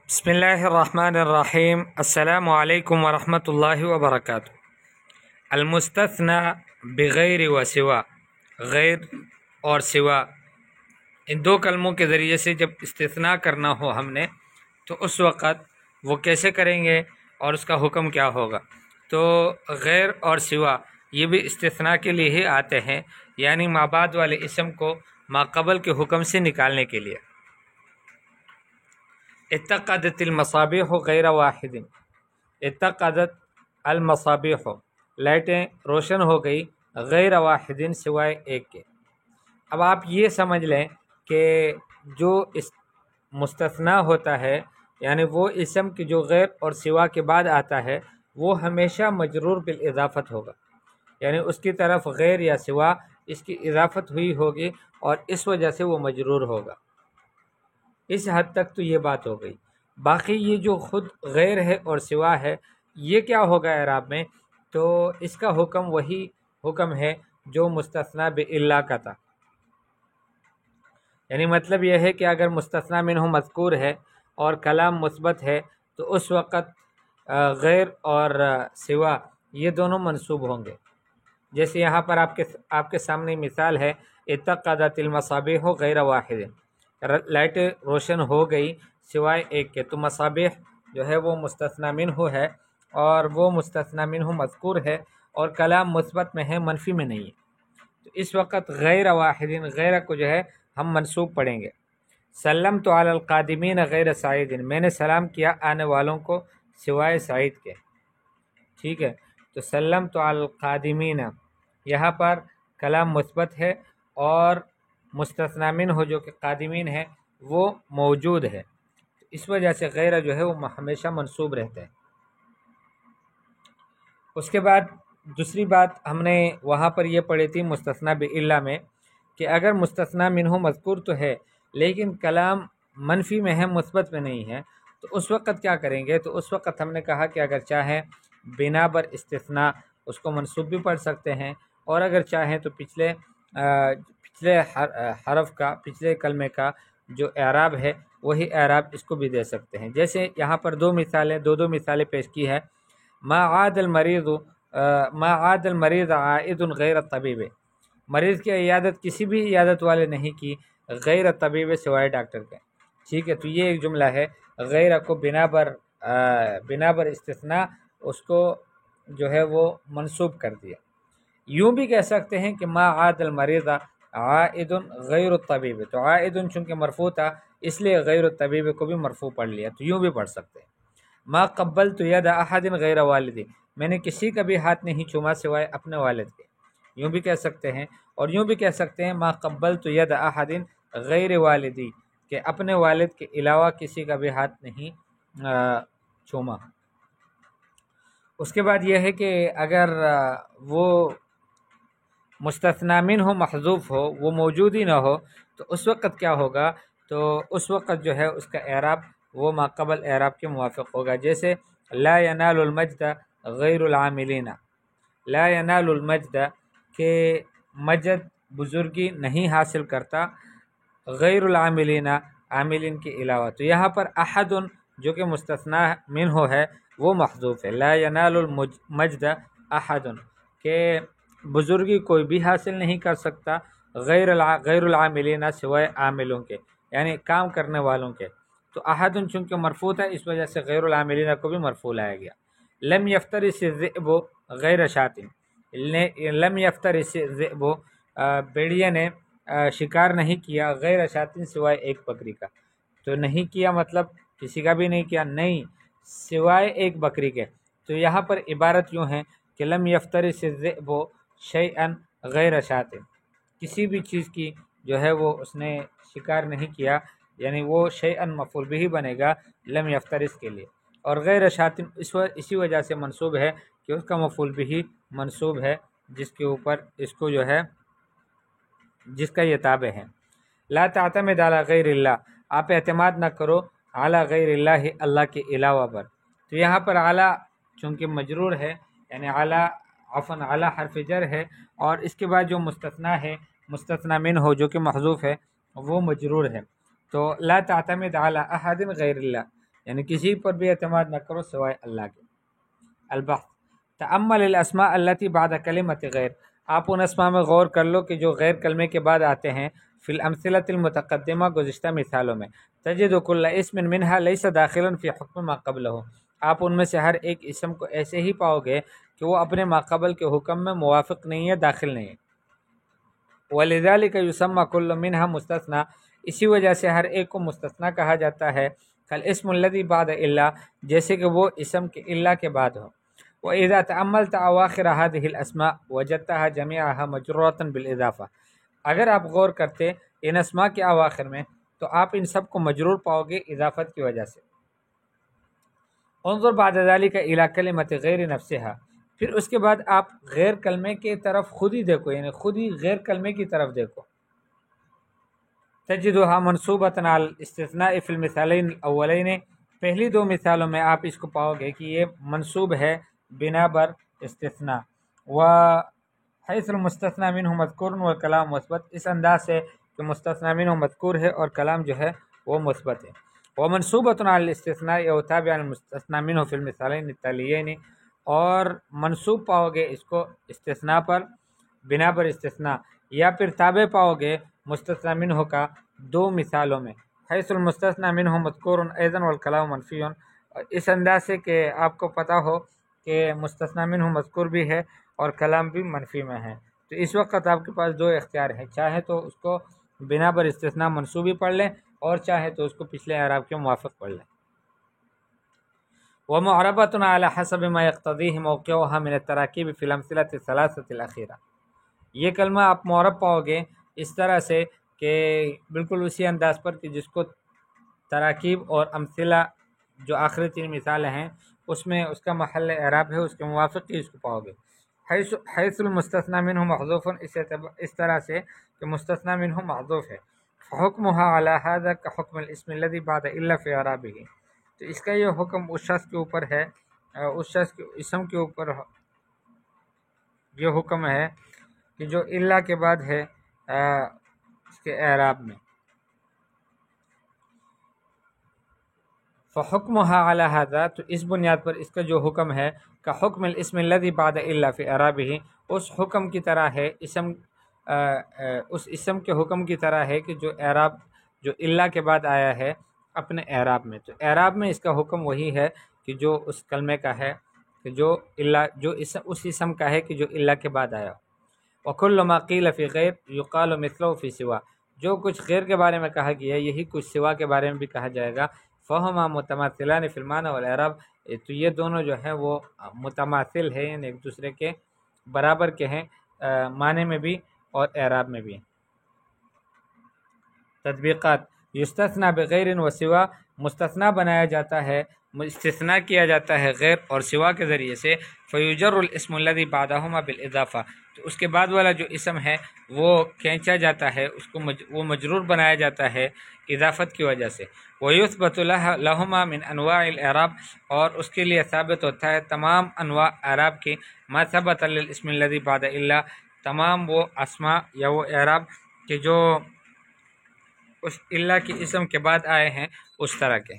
بسم اللہ الرحمن الرحیم۔ السلام علیکم ورحمۃ اللہ وبرکاتہ۔ المستثنى بغیر و سوا، غیر اور سوا، ان دو کلموں کے ذریعے سے جب استثناء کرنا ہو ہم نے تو اس وقت وہ کیسے کریں گے اور اس کا حکم کیا ہوگا؟ تو غیر اور سوا یہ بھی استثناء کے لیے ہی آتے ہیں، یعنی ما بعد والے اسم کو ما قبل کے حکم سے نکالنے کے لیے۔ اتقدت المصابیح غیر واحد، اتقدت المصابیح، لائٹیں روشن ہو گئی، غیر واحد سوائے ایک کے۔ اب آپ یہ سمجھ لیں کہ جو مستثنیٰ ہوتا ہے، یعنی وہ اسم کی جو غیر اور سوا کے بعد آتا ہے وہ ہمیشہ مجرور بالاضافت ہوگا، یعنی اس کی طرف غیر یا سوا اس کی اضافت ہوئی ہوگی اور اس وجہ سے وہ مجرور ہوگا۔ اس حد تک تو یہ بات ہو گئی۔ باقی یہ جو خود غیر ہے اور سوا ہے یہ کیا ہوگا اعراب میں؟ تو اس کا حکم وہی حکم ہے جو مستثنیٰ باللہ کا تھا، یعنی مطلب یہ ہے کہ اگر مستثنیٰ منہ مذکور ہے اور کلام مثبت ہے تو اس وقت غیر اور سوا یہ دونوں منصوب ہوں گے۔ جیسے یہاں پر آپ کے سامنے مثال ہے، اتقدت المصابیح غیر واحد، لائٹیں روشن ہو گئی سوائے ایک کے۔ تو مصابیح جو ہے وہ مستثنیٰ منہ ہے اور وہ مستثنیٰ منہ مذکور ہے اور کلام مثبت میں ہے، منفی میں نہیں ہے، تو اس وقت غیر واحد، غیر کو جو ہے ہم منصوب پڑھیں گے۔ سلمت علی القادمین غیر سعید، میں نے سلام کیا آنے والوں کو سوائے سعید کے، ٹھیک ہے۔ تو سلمت علی القادمین یہاں پر کلام مثبت ہے اور مستثنیٰ منہ جو کہ قادمین ہے وہ موجود ہے، اس وجہ سے غیر جو ہے وہ ہمیشہ منصوب رہتے ہیں۔ اس کے بعد دوسری بات ہم نے وہاں پر یہ پڑھی تھی مستثنیٰ باللہ میں، کہ اگر مستثنیٰ منہ مذکور تو ہے لیکن کلام منفی میں ہے، مثبت میں نہیں ہے، تو اس وقت کیا کریں گے؟ تو اس وقت ہم نے کہا کہ اگر چاہیں بنا بر استثناء اس کو منصوب بھی پڑھ سکتے ہیں، اور اگر چاہیں تو پچھلے حرف کا، پچھلے کلمے کا جو اعراب ہے وہی اعراب اس کو بھی دے سکتے ہیں۔ جیسے یہاں پر دو مثالیں پیش کی ہے۔ ما عاد المریض عائد غیر الطبیب، مریض کی عیادت کسی بھی عیادت والے نہیں کی غیر طبیب سوائے ڈاکٹر کے، ٹھیک ہے۔ تو یہ ایک جملہ ہے، غیر کو بنا بر استثناء اس کو جو ہے وہ منصوب کر دیا۔ یوں بھی کہہ سکتے ہیں کہ ما عاد المریض عائد غیر الطبیب، تو عائد چونکہ مرفوع تھا اس لیے غیر الطبیب کو بھی مرفوع پڑھ لیا، تو یوں بھی پڑھ سکتے ہیں۔ ما قبلت ید احد غیر والدی، میں نے کسی کا بھی ہاتھ نہیں چوما سوائے اپنے والد کے، یوں بھی کہہ سکتے ہیں۔ اور یوں بھی کہہ سکتے ہیں ما قبلت ید احد غیر والدی، کہ اپنے والد کے علاوہ کسی کا بھی ہاتھ نہیں چوما۔ اس کے بعد یہ ہے کہ اگر وہ مستثنیٰ منہ محذوف ہو، وہ موجود ہی نہ ہو، تو اس وقت کیا ہوگا؟ تو اس وقت جو ہے اس کا اعراب وہ ما قبل اعراب کے موافق ہوگا۔ جیسے لا ینال المجد غیر العاملین، لا ینال المجد کہ مجد بزرگی نہیں حاصل کرتا غیر العاملین، عاملین کے علاوہ۔ تو یہاں پر احد جو کہ مستثنیٰ منہ ہے وہ محذوف ہے، لا ینال المجد احد کہ بزرگی کوئی بھی حاصل نہیں کر سکتا غیر العاملین سوائے عاملوں کے، یعنی کام کرنے والوں کے۔ تو احد چونکہ مرفوع ہے اس وجہ سے غیر العاملین کو بھی مرفوع لایا گیا۔ لم یفترس الذئب غیر شاۃ، لم یفترس الذئب بھیڑیا نے شکار نہیں کیا غیر شاۃ سوائے ایک بکری کا۔ تو نہیں کیا مطلب کسی کا بھی نہیں کیا، نہیں، سوائے ایک بکری کے۔ تو یہاں پر عبارت یوں ہے کہ لم یفترس الذئب شیئا غیر شاۃ، کسی بھی چیز کی جو ہے وہ اس نے شکار نہیں کیا، یعنی وہ شیئا مفعول بھی بنے گا لم یفترس کے لیے، اور غیر شاۃ اسی وجہ سے منصوب ہے کہ اس کا مفعول بھی منصوب ہے جس کے اوپر اس کو جو ہے جس کا یہ تابع ہے۔ لا تعتمد علی غیر اللہ، آپ اعتماد نہ کرو علی غیر اللہ، اللہ کے علاوہ پر۔ تو یہاں پر اعلیٰ چونکہ مجرور ہے، یعنی اعلیٰ عفواً اعلیٰ حرف جر ہے، اور اس کے بعد جو مستثنیٰ ہے مستثنیٰ منہ ہو جو کہ محذوف ہے وہ مجرور ہے۔ تو لا تعتمد علی احد غیر اللہ، یعنی کسی پر بھی اعتماد نہ کرو سوائے اللہ کے۔ البحث تأمل الاسماء التي بعد کلمۃ غیر، آپ ان اسماء میں غور کر لو کہ جو غیر کلمے کے بعد آتے ہیں، فی الامثلۃ المتقدمہ گزشتہ مثالوں میں، تجد کل اسم منها لیس داخلا فی حکم ما قبلہ، آپ ان میں سے ہر ایک اسم کو ایسے ہی پاؤ گے کہ وہ اپنے ماقبل کے حکم میں موافق نہیں ہے، داخل نہیں ہے۔ وَلِذَلِكَ يُسَمَّى كُلُّ مِنْهَا مستثنى، اسی وجہ سے ہر ایک کو مستثنیٰ کہا جاتا ہے، کالاسم الذی بعد الا، جیسے کہ وہ اسم کے الا کے بعد ہو۔ وَإِذَا تَأَمَّلْتَ أَوَاخِرَ هَذِهِ الْأَسْمَاء وَجَدْتَهَا جَمِيعَهَا مَجْرُورَةً بِالْإِضَافَةِ، اگر آپ غور کرتے ان اسماء کے اواخر میں تو آپ ان سب کو مجرور پاؤ گے اضافت کی وجہ سے۔ انظر بعد ذلك الى کلمۃ غیر نفسها، پھر اس کے بعد آپ غیر کلمے کی طرف خود ہی دیکھو، یعنی خود ہی غیر کلمے کی طرف دیکھو۔ تجدها منصوبة على الاستثناء في المثالین الاولین، پہلی دو مثالوں میں آپ اس کو پاؤ گے کہ یہ منصوب ہے بنا بر استثناء، وحیث المستثنى منه مذکور والکلام مثبت، اس انداز سے کہ مستثنی منه مذکور ہے اور کلام جو ہے وہ مثبت ہے۔ ومنصوبة على الاستثناء او تابع المستثنى منه في المثالین التالیین، اور منصوب پاؤ گے اس کو استثناء پر بنا پر استثناء، یا پھر تابع پاؤ گے مستثنی منہ کا دو مثالوں میں، حیث المستثنی منہ مذکور ایضا والکلام منفی، اس انداز سے کہ آپ کو پتہ ہو کہ مستثنی منہ مذکور بھی ہے اور کلام بھی منفی میں ہے۔ تو اس وقت آپ کے پاس دو اختیار ہیں، چاہے تو اس کو بنا پر استثناء منصوبی پڑھ لیں اور چاہے تو اس کو پچھلے اعراب کے موافق پڑھ لیں۔ ومعربۃ علی حسب ما یقتضیہ موقعها من التراکیب فی الامثلۃ الثلاثۃ الاخیرہ، یہ کلمہ آپ معرب پاؤ گے اس طرح سے کہ بالکل اسی انداز پر کہ جس کو تراکیب اور امثلہ جو آخری تین مثالیں ہیں اس میں اس کا محل اعراب ہے، اس کے موافق ہی اس کو پاؤ گے۔ حیث المستثنی منہ محذوف، اس طرح سے کہ مستثنی منہ محذوف ہے، فحکمها علی هذا کحکم الاسم الذی بعد الا فی اعرابہ، تو اس کا یہ حکم اس شخص کے اوپر ہے، اس شخص کے اسم کے اوپر یہ حکم ہے کہ جو الا کے بعد ہے اس کے اعراب میں۔ فحکمها علی هذا، تو اس بنیاد پر اس کا جو حکم ہے کہ حکم الاسم الذی بعد الا فی اعرابہ، اس حکم کی طرح ہے، اس اسم کے حکم کی طرح ہے کہ جو اعراب جو الا کے بعد آیا ہے اپنے اعراب میں، تو اعراب میں اس کا حکم وہی ہے کہ جو اس کلمے کا ہے، کہ جو اس اسم کا ہے کہ جو الا کے بعد آیا۔ وَكُلُّ مَا قِيلَ فِي غَيْرٍ يُقَالُ مِثْلُهُ فِي سِوَى، جو کچھ غیر کے بارے میں کہا گیا یہی کچھ سوا کے بارے میں بھی کہا جائے گا۔ فَهُمَا مُتَمَاثِلَانِ فِي الْمَعْنَى وَالْإِعْرَابِ، تو یہ دونوں جو ہیں وہ متماثل ہیں، یعنی ایک دوسرے کے برابر کے ہیں معنی میں بھی اور اعراب میں بھی۔ تطبیقات، یستثنیٰ بغیر و سوا، مستثنیٰ بنایا جاتا ہے، استثناء کیا جاتا ہے غیر اور سوا کے ذریعے سے، فیجر الاسم الذی بعدہما بالاضافہ، تو اس کے بعد والا جو اسم ہے وہ کھینچا جاتا ہے، اس کو وہ مجرور بنایا جاتا ہے اضافت کی وجہ سے۔ ویثبت لہما من انواع الاعراب، اور اس کے لیے ثابت ہوتا ہے تمام انواع اعراب کی، ما ثبت للاسم الذی بعد الا، تمام وہ اسماء یا وہ اعراب کہ جو اس الا کے اسم کے بعد آئے ہیں اس طرح کے۔